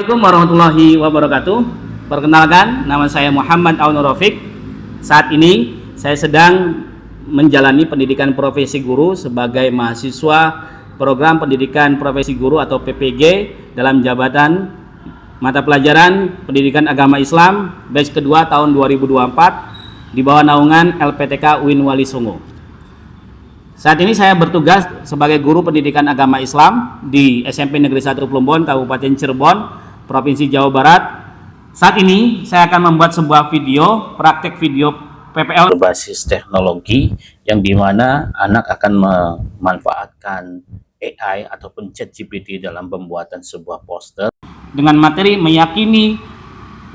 Assalamualaikum warahmatullahi wabarakatuh. Perkenalkan, nama saya Muhammad Aunur Rafiq. Saat ini saya sedang menjalani pendidikan profesi guru sebagai mahasiswa program pendidikan profesi guru atau PPG dalam jabatan mata pelajaran pendidikan agama Islam batch kedua tahun 2024 di bawah naungan LPTK UIN Wali Songo. Saat ini saya bertugas sebagai guru pendidikan agama Islam di SMP Negeri 1 Plumbon, Kabupaten Cirebon, Provinsi Jawa Barat. Saat ini saya akan membuat sebuah video, praktek video PPL berbasis teknologi yang dimana anak akan memanfaatkan AI ataupun ChatGPT dalam pembuatan sebuah poster dengan materi meyakini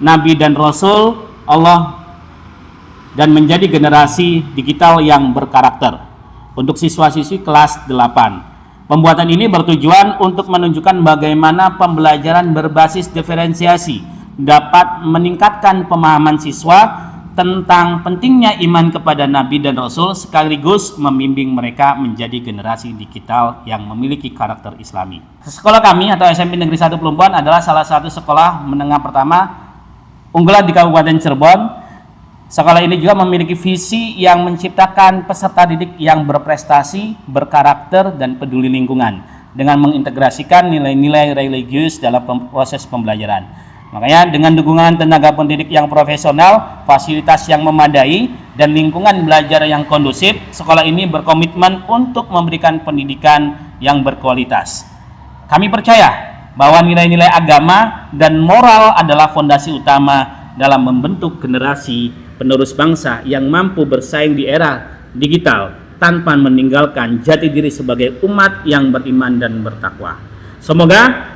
Nabi dan Rasul Allah dan menjadi generasi digital yang berkarakter. Untuk siswa-siswi kelas 8. Pembuatan ini bertujuan untuk menunjukkan bagaimana pembelajaran berbasis diferensiasi dapat meningkatkan pemahaman siswa tentang pentingnya iman kepada Nabi dan Rasul sekaligus membimbing mereka menjadi generasi digital yang memiliki karakter Islami. Sekolah kami atau SMP Negeri 1 Plumbon adalah salah satu sekolah menengah pertama unggulan di Kabupaten Cirebon. Sekolah ini juga memiliki visi yang menciptakan peserta didik yang berprestasi, berkarakter, dan peduli lingkungan dengan mengintegrasikan nilai-nilai religius dalam proses pembelajaran. Makanya dengan dukungan tenaga pendidik yang profesional, fasilitas yang memadai, dan lingkungan belajar yang kondusif, sekolah ini berkomitmen untuk memberikan pendidikan yang berkualitas. Kami percaya bahwa nilai-nilai agama dan moral adalah fondasi utama dalam membentuk generasi penerus bangsa yang mampu bersaing di era digital tanpa meninggalkan jati diri sebagai umat yang beriman dan bertakwa. Semoga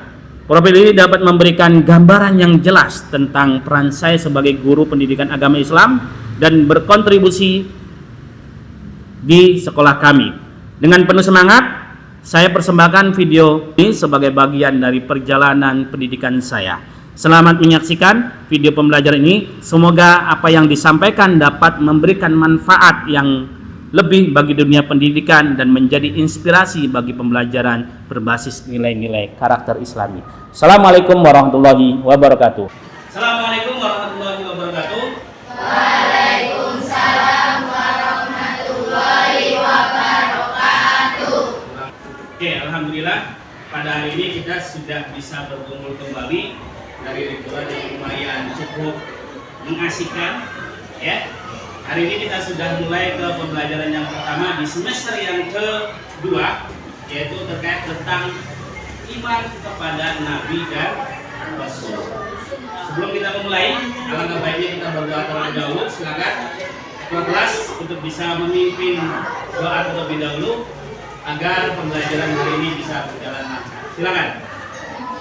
profil ini dapat memberikan gambaran yang jelas tentang peran saya sebagai guru pendidikan agama Islam dan berkontribusi di sekolah kami. Dengan penuh semangat, saya persembahkan video ini sebagai bagian dari perjalanan pendidikan saya. Selamat menyaksikan video pembelajaran ini. Semoga apa yang disampaikan dapat memberikan manfaat yang lebih bagi dunia pendidikan dan menjadi inspirasi bagi pembelajaran berbasis nilai-nilai karakter Islami. Assalamualaikum warahmatullahi wabarakatuh. Assalamualaikum warahmatullahi wabarakatuh. Waalaikumsalam warahmatullahi wabarakatuh. Oke, alhamdulillah pada hari ini kita sudah bisa berkumpul kembali dari liburan yang lumayan cukup mengasihkan, ya. Hari ini kita sudah mulai ke pembelajaran yang pertama di semester yang kedua, yaitu terkait tentang iman kepada Nabi dan Rasul. Sebelum kita memulai, alangkah baiknya kita berdoa terlebih dahulu. Silakan kelas untuk bisa memimpin doa terlebih dahulu agar pembelajaran hari ini bisa berjalan lancar. Silakan.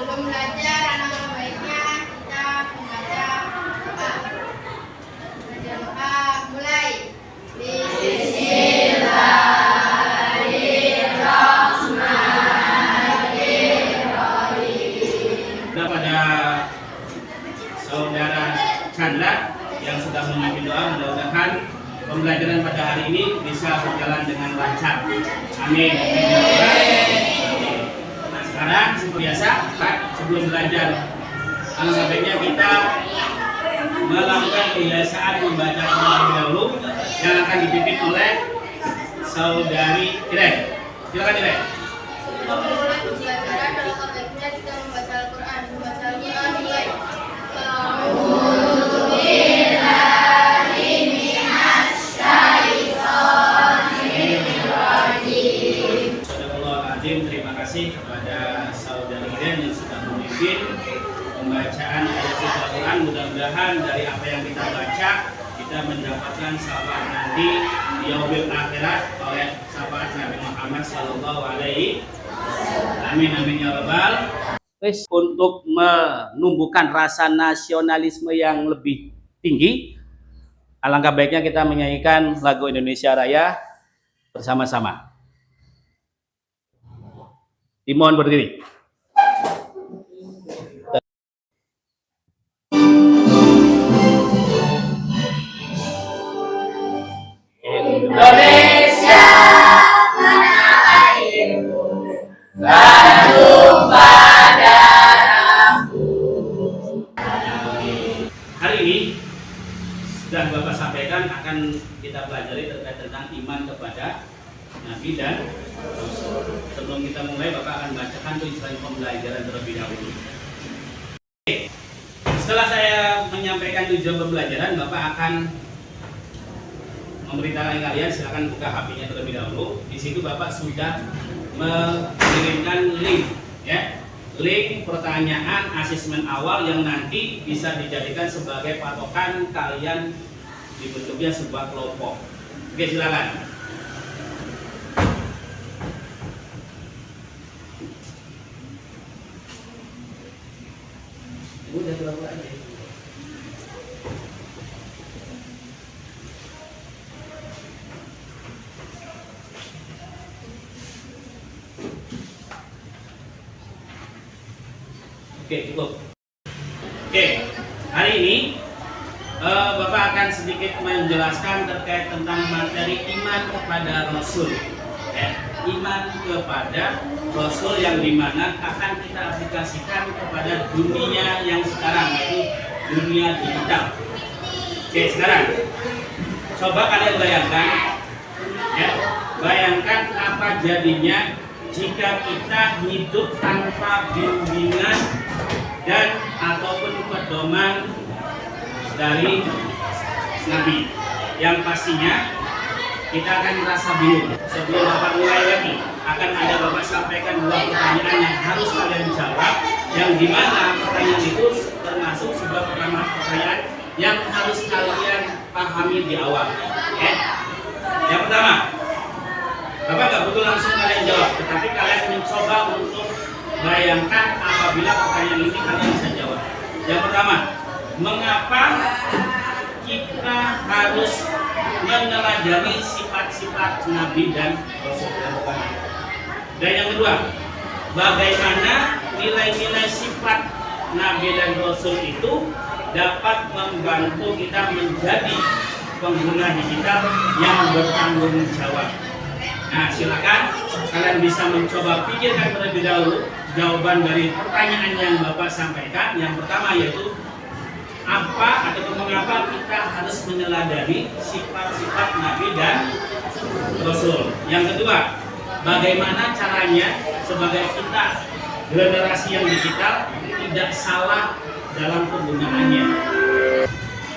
Sebelum belajar, alangkah baiknya kita membaca doa. Baca doa, mulai. Bismillahirrahmanirrahim. Kepada saudara Chandra yang sudah memimpin doa, mudah-mudahan pembelajaran pada hari ini bisa berjalan dengan lancar. Amin. Nah, sekarang seperti biasa, Pak, sebelum belajar, alangkah baiknya kita melakukan kebiasaan membaca terlebih dahulu yang akan dipimpin oleh saudari Iren. Silakan Iren. Sebelum memulai pembelajaran, alangkah baiknya kita membaca Al-Quran. Membaca Al-Quran, mulai. Terima kasih kepada saudari Iren yang sudah memimpin pembacaan ayat suci Al-Quran. Mudah-mudahan dari apa yang kita baca kita mendapatkan syafaat nanti di yaumil akhirat oleh syafaat Nabi Muhammad sallallahu alaihi wasallam. Amin amin ya rabbal. Untuk menumbuhkan rasa nasionalisme yang lebih tinggi, alangkah baiknya kita menyanyikan lagu Indonesia Raya bersama-sama. Dimohon berdiri. Indonesia tanah airku, kandung pada darahku. ini sudah Bapak sampaikan akan kita pelajari terkait tentang iman kepada Nabi dan Rasul. Sebelum kita mulai, Bapak akan bacakan tujuan pembelajaran terlebih dahulu. Oke. Setelah saya menyampaikan tujuan pembelajaran, Bapak akan memberitakan kalian, silakan buka HP-nya terlebih dahulu. Di situ Bapak sudah mengirimkan link, ya, link pertanyaan asesmen awal yang nanti bisa dijadikan sebagai patokan kalian dibentuknya sebuah kelompok. Oke, silakan. Udah berapa aja? Oke, cukup. Oke, hari ini Bapak akan sedikit menjelaskan terkait tentang materi iman kepada Rasul. Ya, iman kepada Rasul yang dimana akan kita aplikasikan kepada dunia yang sekarang, yaitu dunia digital. Oke, sekarang coba kalian bayangkan, ya, bayangkan apa jadinya jika kita hidup tanpa bimbingan dan ataupun pedoman dari Nabi. Yang pastinya kita akan merasa bingung. Sebelum Bapak mulai lagi, akan ada Bapak sampaikan dua pertanyaan yang harus kalian jawab, yang dimana pertanyaan itu termasuk sebuah pertanyaan yang harus kalian pahami di awal. Ya. Yang pertama, Bapak nggak butuh langsung kalian jawab, tetapi kalian mencoba untuk bayangkan apabila pertanyaan ini kalian bisa jawab. Yang pertama, mengapa kita harus meneladani sifat-sifat Nabi dan Rasul? Dan yang kedua, bagaimana nilai-nilai sifat Nabi dan Rasul itu dapat membantu kita menjadi pengguna digital yang bertanggung jawab. Nah, silakan kalian bisa mencoba pikirkan terlebih dahulu jawaban dari pertanyaan yang Bapak sampaikan. Yang pertama yaitu apa atau mengapa kita harus meneladani sifat-sifat Nabi dan Rasul. Yang kedua, bagaimana caranya sebagai kita generasi yang digital tidak salah dalam penggunaannya.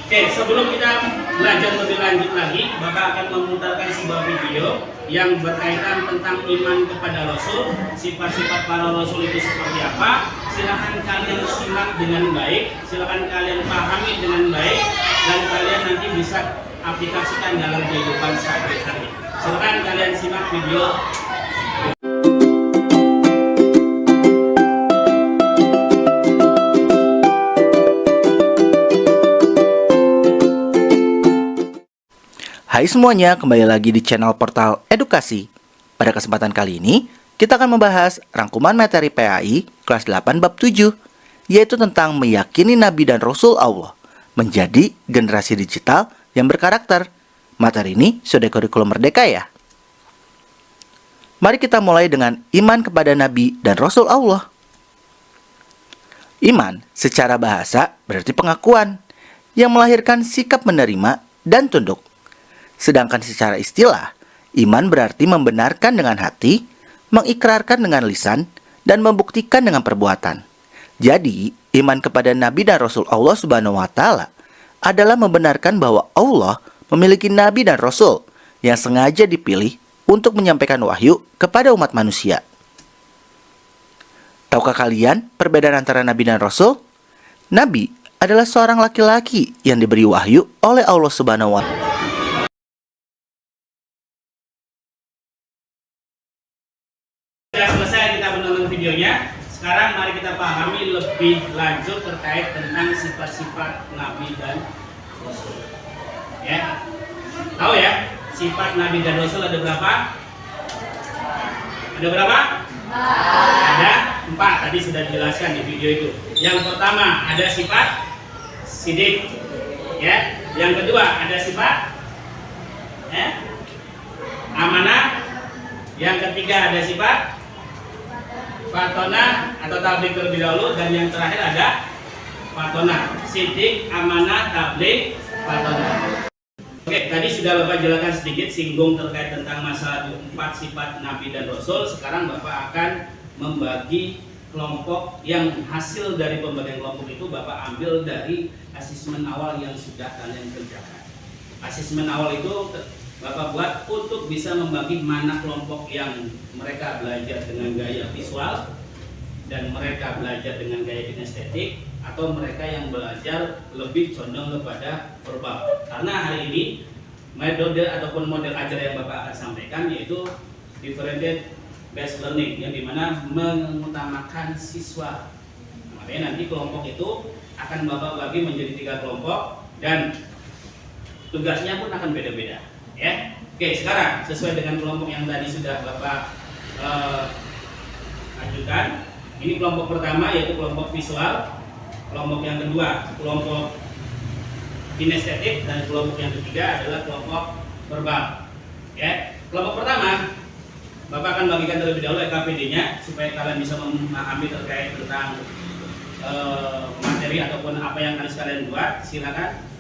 Oke, sebelum kita belajar lebih lanjut lagi, Bapak akan memutarkan sebuah video yang berkaitan tentang iman kepada Rasul, sifat-sifat para Rasul itu seperti apa. Silakan kalian simak dengan baik, silakan kalian pahami dengan baik, dan kalian nanti bisa aplikasikan dalam kehidupan sehari-hari. Silakan kalian simak video. Hai semuanya, kembali lagi di channel Portal Edukasi. Pada kesempatan kali ini, kita akan membahas rangkuman materi PAI kelas 8 bab 7, yaitu tentang meyakini Nabi dan Rasul Allah menjadi generasi digital yang berkarakter. Materi ini sudah kurikulum merdeka ya. Mari kita mulai dengan iman kepada Nabi dan Rasul Allah. Iman secara bahasa berarti pengakuan yang melahirkan sikap menerima dan tunduk. Sedangkan secara istilah, iman berarti membenarkan dengan hati, mengikrarkan dengan lisan, dan membuktikan dengan perbuatan. Jadi, iman kepada Nabi dan Rasul Allah Subhanahu wa Ta'ala adalah membenarkan bahwa Allah memiliki Nabi dan Rasul yang sengaja dipilih untuk menyampaikan wahyu kepada umat manusia. Tahukah kalian perbedaan antara Nabi dan Rasul? Nabi adalah seorang laki-laki yang diberi wahyu oleh Allah Subhanahu wa Ta'ala. Sudah selesai kita menonton videonya. Sekarang mari kita pahami lebih lanjut terkait tentang sifat-sifat Nabi dan Rasul. Ya, tahu ya, sifat Nabi dan Rasul ada berapa? Ada berapa? Ada 4. Tadi sudah dijelaskan di video itu. Yang pertama ada sifat sidik. Ya. Yang kedua ada sifat amanah. Yang ketiga ada sifat fatona atau tabligh terlebih dahulu, dan yang terakhir ada Fatona. Sidik, amanah, tabligh, Fatona. Oke, tadi sudah Bapak jelaskan sedikit singgung terkait tentang masalah 4 sifat Nabi dan Rasul. Sekarang Bapak akan membagi kelompok yang hasil dari pembagian kelompok itu Bapak ambil dari asesmen awal yang sudah kalian kerjakan. Asesmen awal itu Bapak buat untuk bisa membagi mana kelompok yang mereka belajar dengan gaya visual dan mereka belajar dengan gaya kinestetik, atau mereka yang belajar lebih condong kepada verbal. Karena hari ini metode ataupun model ajar yang Bapak akan sampaikan yaitu differentiated based learning, yang dimana mengutamakan siswa. Makanya nanti kelompok itu akan Bapak bagi menjadi 3 kelompok dan tugasnya pun akan beda-beda, ya. Oke, sekarang sesuai dengan kelompok yang tadi sudah Bapak ajukan. Ini kelompok pertama yaitu kelompok visual, kelompok yang kedua kelompok kinestetik, dan kelompok yang ketiga adalah kelompok verbal. Ya, kelompok pertama Bapak akan bagikan terlebih dahulu KPD-nya supaya kalian bisa memahami terkait tentang materi ataupun apa yang harus kalian buat. Silakan.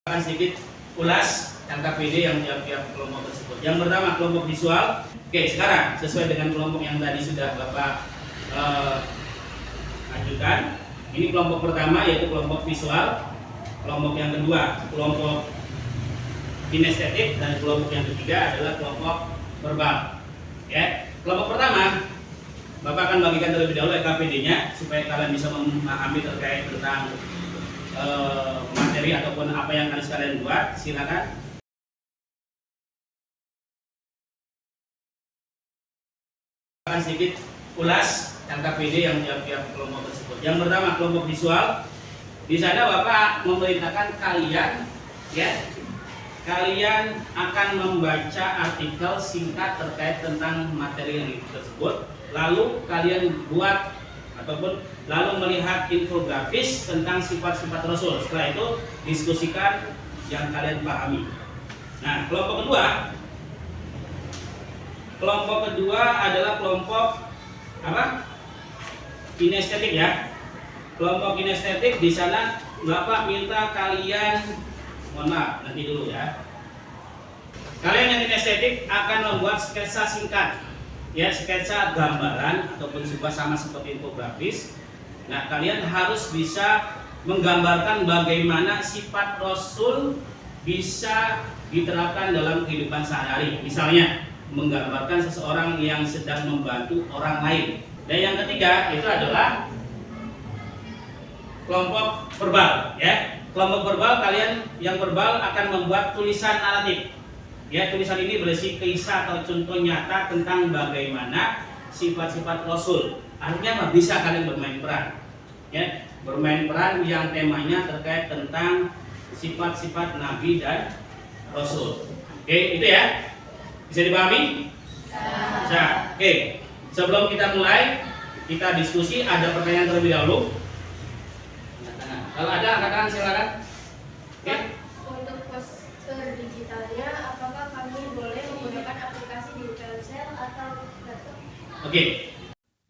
Akan sedikit ulas KPD yang tiap-tiap kelompok tersebut. Yang pertama kelompok visual. Oke, sekarang sesuai dengan kelompok yang tadi sudah Bapak ajukan. Ini kelompok pertama yaitu kelompok visual, kelompok yang kedua kelompok kinestetik, dan kelompok yang ketiga adalah kelompok verbal. Ya, kelompok pertama Bapak akan bagikan terlebih dahulu KPD-nya supaya kalian bisa memahami terkait tentang materi ataupun apa yang harus kalian buat. Silakan. Akan sedikit ulas KPD yang tiap-tiap kelompok tersebut. Yang pertama kelompok visual. Di sana Bapak memerintahkan kalian, ya, kalian akan membaca artikel singkat terkait tentang materi yang tersebut. Lalu kalian buat ataupun lalu melihat infografis tentang sifat-sifat Rasul. Setelah itu diskusikan yang kalian pahami. Nah, kelompok kedua adalah kelompok apa? Kinestetik, ya. Kelompok kinestetik di sana Bapak minta kalian, mohon maaf, nanti dulu ya. Kalian yang kinestetik akan membuat sketsa singkat, ya, sketsa gambaran ataupun sebuah sama seperti infografis. Nah, kalian harus bisa menggambarkan bagaimana sifat Rasul bisa diterapkan dalam kehidupan sehari-hari. Misalnya menggambarkan seseorang yang sedang membantu orang lain. Dan yang ketiga itu adalah kelompok verbal, ya. Kelompok verbal, kalian yang verbal akan membuat tulisan naratif. Ya, tulisan ini berisi kisah atau contoh nyata tentang bagaimana sifat-sifat Rasul. Artinya bisa kalian bermain peran. Ya, bermain peran yang temanya terkait tentang sifat-sifat Nabi dan Rasul. Oke, itu ya. Bisa dipahami? Bisa. Oke, sebelum kita mulai, kita diskusi, ada pertanyaan terlebih dahulu. Kalau ada, angkat silakan. Oke. Untuk poster digitalnya, apakah kami boleh menggunakan aplikasi di Telkomsel atau laptop? Oke.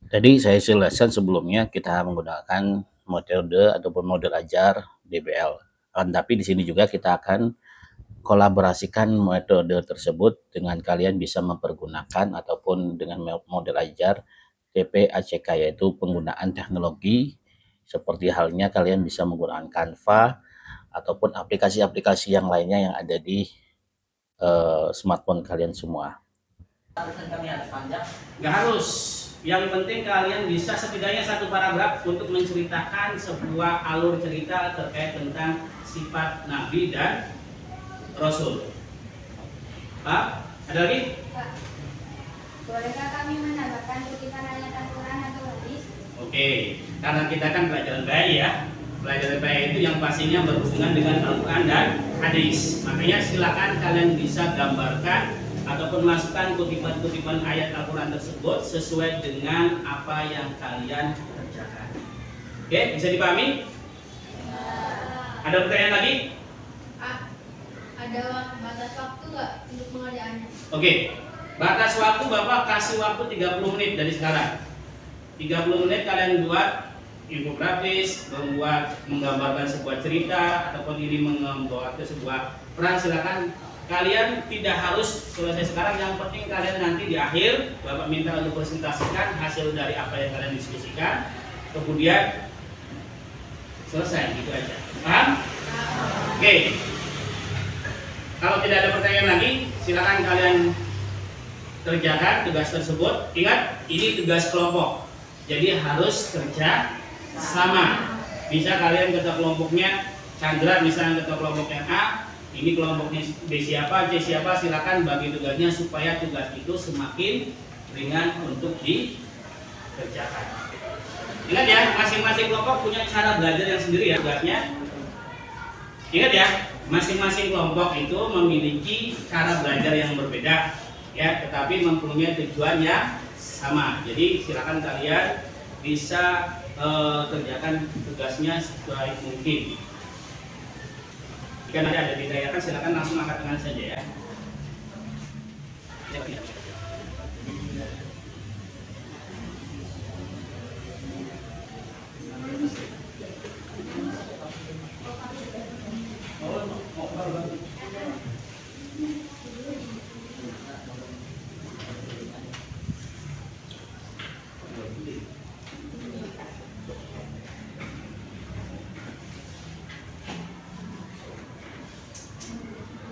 Tadi saya jelaskan sebelumnya kita menggunakan metode ataupun model ajar DBL. Tapi di sini juga kita akan kolaborasikan metode tersebut dengan kalian bisa mempergunakan ataupun dengan model ajar TP-ACK, yaitu penggunaan teknologi seperti halnya kalian bisa menggunakan Canva ataupun aplikasi-aplikasi yang lainnya yang ada di smartphone kalian semua. Nggak harus. Yang penting kalian bisa setidaknya 1 paragraf untuk menceritakan sebuah alur cerita terkait tentang sifat Nabi dan Rasul. Pak, ada lagi? Pak, bolehkah kami menambahkan kutipan ayat Al-Quran atau hadis? Oke, karena kita kan pelajaran bayi, ya. Pelajaran bayi itu yang pastinya berhubungan dengan Al-Quran dan hadis. Makanya silakan kalian bisa gambarkan ataupun masukkan kutipan-kutipan ayat Al-Quran tersebut sesuai dengan apa yang kalian kerjakan. Oke, bisa dipahami? Ada pertanyaan lagi? Ada batas waktu nggak untuk pengerjaannya? Oke, Batas waktu Bapak kasih waktu 30 menit dari sekarang. 30 menit kalian buat infografis, menggambarkan sebuah cerita ataupun ini membawa ke sebuah peran. Silakan, kalian tidak harus selesai sekarang, yang penting kalian nanti di akhir Bapak minta untuk presentasikan hasil dari apa yang kalian diskusikan, kemudian selesai, gitu aja. Paham? Oke. Kalau tidak ada pertanyaan lagi, silakan kalian kerjakan tugas tersebut. Ingat, ini tugas kelompok, jadi harus kerja sama. Bisa kalian ketua kelompoknya Chandra, misalnya ketua kelompoknya A, ini kelompoknya B siapa, C siapa, silakan bagi tugasnya supaya tugas itu semakin ringan untuk dikerjakan. Ingat ya, masing-masing kelompok punya cara belajar yang sendiri ya tugasnya. Ingat ya, masing-masing kelompok itu memiliki cara belajar yang berbeda ya, tetapi mempunyai tujuan yang sama. Jadi silakan kalian bisa kerjakan tugasnya sebaik mungkin. Jika nanti ada ditanyakan, silakan langsung angkat tangan saja ya.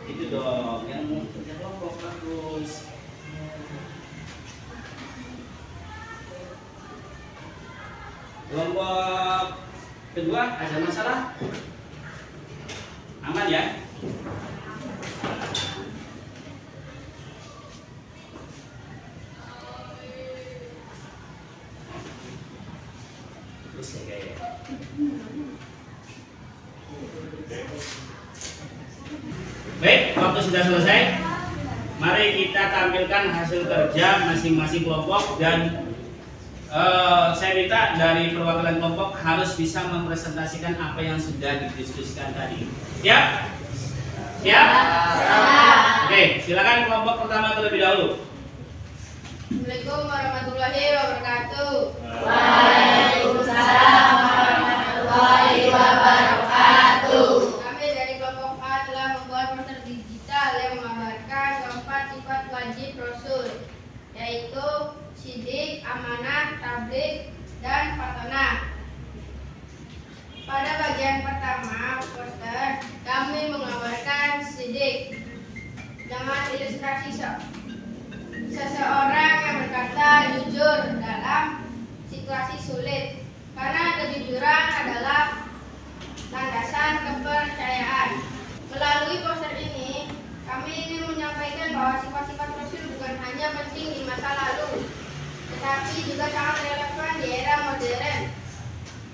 Itu dong yang mau kerja kelompok bagus. Kelompok kedua ada masalah? Aman ya? Terus ya kayak baik, waktu sudah selesai. Mari kita tampilkan hasil kerja masing-masing kelompok dan saya minta dari perwakilan kelompok harus bisa mempresentasikan apa yang sudah didiskusikan tadi. Siap? Siap? Oke, silakan kelompok pertama terlebih dahulu. Assalamualaikum warahmatullahi wabarakatuh. Waalaikumsalam warahmatullahi wabarakatuh. Kami dari kelompok A telah membuat poster digital yang menggambarkan keempat sifat wajib Rasul, yaitu sidik, amanah, tabligh, dan fatonah. Pada bagian pertama poster, kami menggambarkan sidik dengan ilustrasi seseorang yang berkata jujur dalam situasi sulit, karena kejujuran adalah landasan kepercayaan. Melalui poster ini, kami ingin menyampaikan bahwa sifat-sifat Rasul bukan hanya penting di masa lalu, tetapi juga sangat relevan di era modern,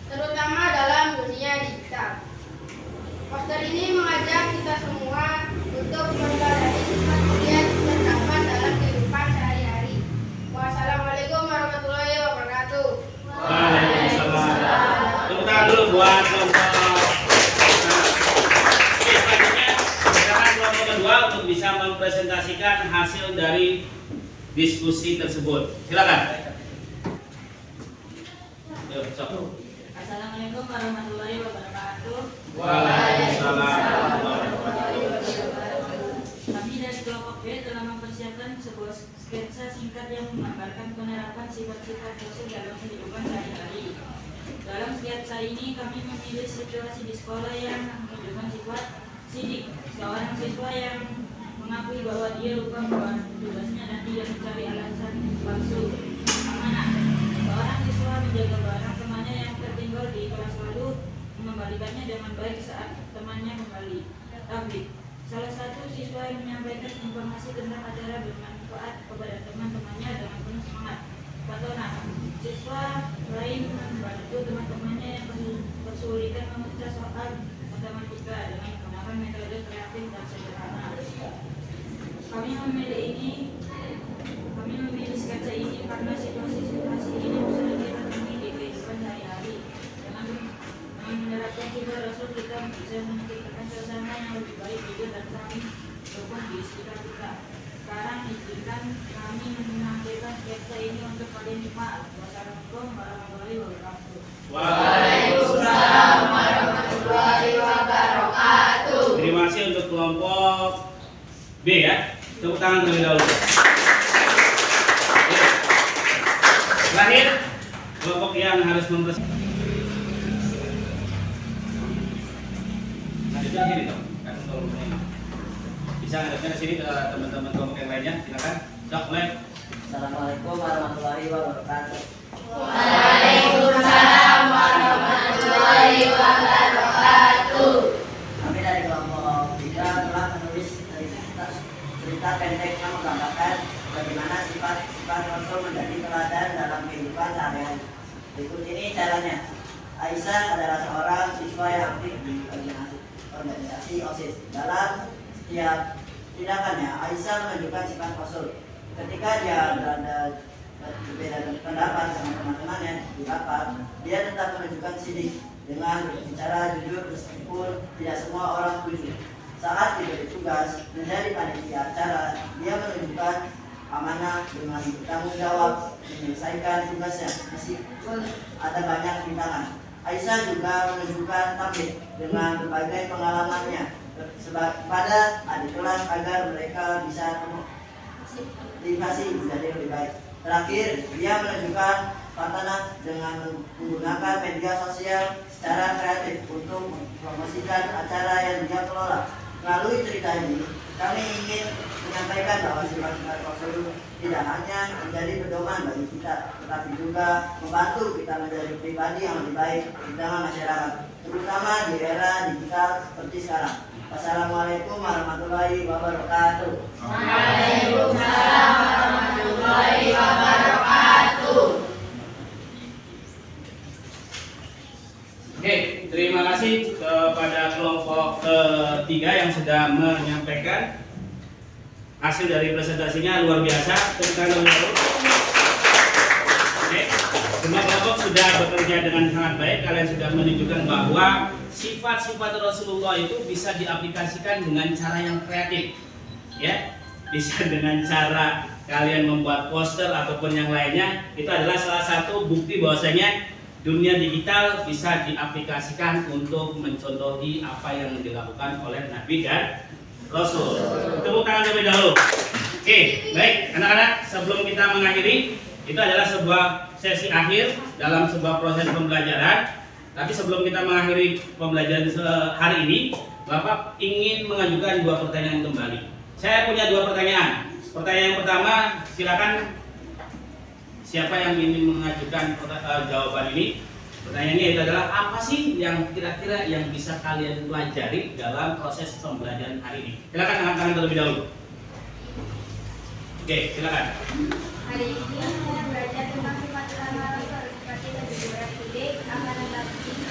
terutama dalam dunia digital. Poster ini mengajak kita semua untuk meneladani sifat mulia terdapat dalam kehidupan sehari-hari. Wassalamualaikum warahmatullahi wabarakatuh. Waalaikumsalam. Tepuk tangan dulu buat kelompok. Oke, selanjutnya silakan kelompok kedua untuk bisa mempresentasikan hasil dari diskusi tersebut. Silakan. Yuk, sok. Assalamualaikum warahmatullahi wabarakatuh. Waalaikumsalam. Kami dari kelompok B telah mempersiapkan sebuah sketsa singkat yang menggambarkan penerapan sifat-sifat Rasul dalam kehidupan sehari-hari. Dalam sketsa ini kami memilih situasi di sekolah yang menunjukkan sifat sidik, seorang siswa yang mengakui bahwa dia lupa membuat tugasnya dan dia mencari alasan palsu. Amanah, seorang siswa menjaga barang temannya yang tertinggal di kelas lalu mengembalikannya dengan baik saat temannya kembali. Tabligh, salah satu siswa yang menyampaikan informasi tentang acara bermanfaat kepada teman-temannya dengan penuh semangat. Fatonah, siswa lain membantu teman-temannya yang kesulitan memecah soal matematika dengan menggunakan metode kreatif dan sederhana. Kami memilih sketsa ini karena situasi-situasi ini sering kita temui di kehidupan sehari-hari. Dengan menerapkan sifat Rasul, kita bisa menciptakan suasana yang lebih baik, jujur, dan saling dukung di sekitar kita. Sekarang izinkan kami menyampaikan sketsa ini untuk kalian semua. Wassalamualaikum warahmatullahi wabarakatuh. Waalaikumsalam warahmatullahi wabarakatuh. Terima kasih untuk kelompok B ya. Tepuk tangan terlebih dahulu. Terakhir, kelompok yang harus mempresentasikan. Nah, itu sini dong. Kan kelompok ini. Bisa ngadepnya ke sini ke teman-teman kelompok yang lainnya. Silakan. Sok, mulai. Assalamualaikum warahmatullahi wabarakatuh. Waalaikumsalam warahmatullahi wabarakatuh. Kami dari kelompok 3 telah menulis cerita pendek yang menggambarkan bagaimana sifat-sifat Rasul menjadi teladan dalam kehidupan sehari-hari. Berikut ini caranya. Aisyah adalah seorang siswa yang aktif di organisasi OSIS. Dalam setiap tindakannya, Aisyah menunjukkan sifat Rasul. Ketika dia berbeda pendapat dengan teman-temannya di rapat, dia tetap menunjukkan sidik dengan berbicara jujur meskipun tidak semua orang setuju. Saat diberi tugas menjadi panitia acara, dia menunjukkan amanah dengan bertanggung jawab menyelesaikan tugasnya meskipun ada banyak rintangan. Aisyah juga menunjukkan tampil dengan berbagai pengalamannya kepada adik kelas agar mereka bisa motivasi menjadi lebih baik. Terakhir, dia menunjukkan patanah dengan menggunakan media sosial secara kreatif untuk mempromosikan acara yang dia kelola. Melalui cerita ini, kami ingin menyampaikan bahwa sifat-sifat Rasul tidak hanya menjadi pedoman bagi kita, tetapi juga membantu kita menjadi pribadi yang lebih baik di tengah masyarakat, terutama di era digital seperti sekarang. Wassalamualaikum warahmatullahi wabarakatuh. Waalaikumsalam warahmatullahi wabarakatuh. Oke, terima kasih kepada kelompok ketiga yang sudah menyampaikan hasil dari presentasinya luar biasa. Tepuk tangan dulu. Oke, semua kelompok sudah bekerja dengan sangat baik. Kalian sudah menunjukkan bahwa sifat-sifat Rasulullah itu bisa diaplikasikan dengan cara yang kreatif, ya. Bisa dengan cara kalian membuat poster ataupun yang lainnya. Itu adalah salah satu bukti bahwasanya dunia digital bisa diaplikasikan untuk mencontohi apa yang dilakukan oleh Nabi dan Rasul. Tepuk tangan terlebih dahulu. Oke, baik anak-anak, sebelum kita mengakhiri, itu adalah sebuah sesi akhir dalam sebuah proses pembelajaran. Tapi sebelum kita mengakhiri pembelajaran hari ini, Bapak ingin mengajukan 2 pertanyaan kembali. Saya punya 2 pertanyaan. Pertanyaan yang pertama, silakan. Siapa yang ingin mengajukan jawaban ini? Pertanyaannya itu adalah apa sih yang kira-kira yang bisa kalian pelajari dalam proses pembelajaran hari ini? Silakan angkat tangan terlebih dahulu. Oke, silakan. Hari ini saya belajar tentang sifat utama Rasul seperti kejujuran sidik,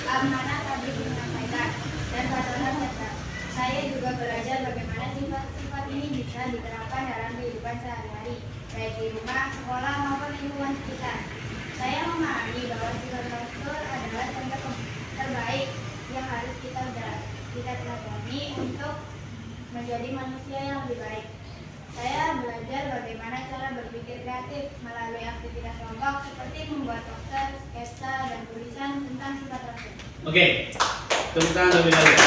amanah tabligh menyampaikan, dan patonah serta. Saya juga belajar bagaimana sifat-sifat ini bisa diterapkan dalam kehidupan sehari-hari, baik di rumah, sekolah maupun lingkungan sekitar. Saya memahami bahwa sifat Rasul adalah contoh terbaik yang harus kita teladani untuk menjadi manusia yang lebih baik. Saya belajar bagaimana cara berpikir kreatif melalui aktivitas kelompok seperti membuat poster, sketsa, dan tulisan tentang sifat Rasul. Oke, tepuk tangan terlebih dahulu.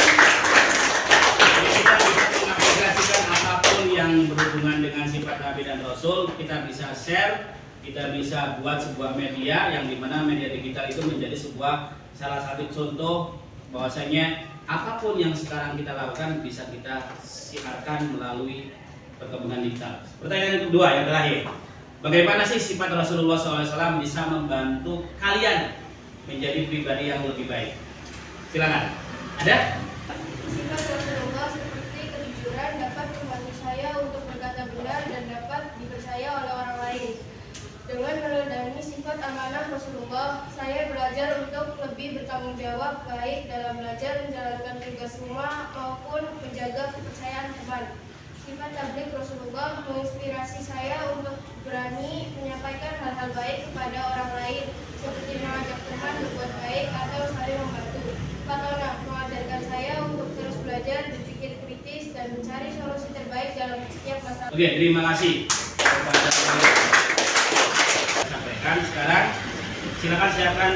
Jadi kita bisa mengaplikasikan apapun yang berhubungan dengan sifat Nabi dan Rasul. Kita bisa share, kita bisa buat sebuah media yang dimana media digital itu menjadi sebuah salah satu contoh bahwasanya apapun yang sekarang kita lakukan bisa kita siarkan melalui perkembangan digital. Pertanyaan yang kedua, yang terakhir, bagaimana sih sifat Rasulullah SAW bisa membantu kalian menjadi pribadi yang lebih baik? Silakan. Ada? Sifat Rasulullah seperti kejujuran dapat membantu saya untuk berkata benar dan dapat dipercaya oleh orang lain. Dengan meneladani sifat amanah Rasulullah, saya belajar untuk lebih bertanggung jawab baik dalam belajar menjalankan tugas rumah maupun menjaga kepercayaan teman. Sifat tabligh Rasulullah menginspirasi saya untuk berani menyampaikan hal-hal baik kepada orang lain, seperti mengajak teman berbuat baik atau saling membantu. Patonah mengajarkan saya untuk terus belajar, berpikir kritis, dan mencari solusi terbaik dalam Siap, Mas. Oke, terima kasih. Sampaikan sekarang. Silakan siapkan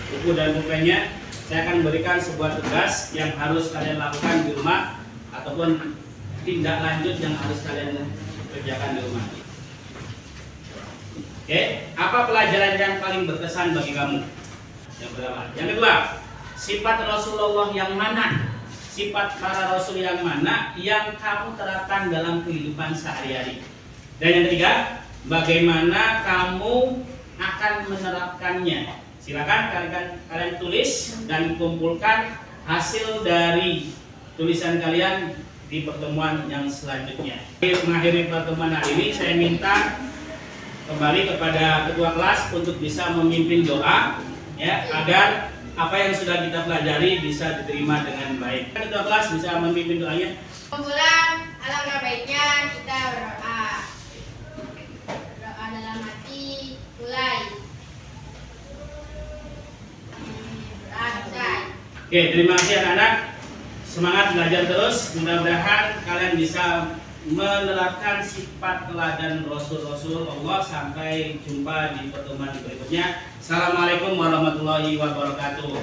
buku dan pulpennya. Saya akan berikan sebuah tugas yang harus kalian lakukan di rumah ataupun tindak lanjut yang harus kalian kerjakan di rumah. Oke, apa pelajaran yang paling berkesan bagi kamu? Yang pertama. Yang kedua, sifat Rasulullah yang mana? Sifat para Rasul yang mana yang kamu terapkan dalam kehidupan sehari-hari? Dan yang ketiga, bagaimana kamu akan menerapkannya? Silakan kalian tulis dan kumpulkan hasil dari tulisan kalian di pertemuan yang selanjutnya. Mengakhiri pertemuan hari ini, saya minta kembali kepada ketua kelas untuk bisa memimpin doa, ya, agar apa yang sudah kita pelajari bisa diterima dengan baik. Ketua kelas bisa memimpin doanya. Kemudian alangkah baiknya kita berdoa. Berdoa dalam hati, mulai. Berdoa selesai. Oke, terima kasih anak-anak. Semangat belajar terus. Mudah-mudahan kalian bisa menerapkan sifat teladan Rasul-Rasul Allah. Sampai jumpa di pertemuan berikutnya. Assalamualaikum warahmatullahi wabarakatuh.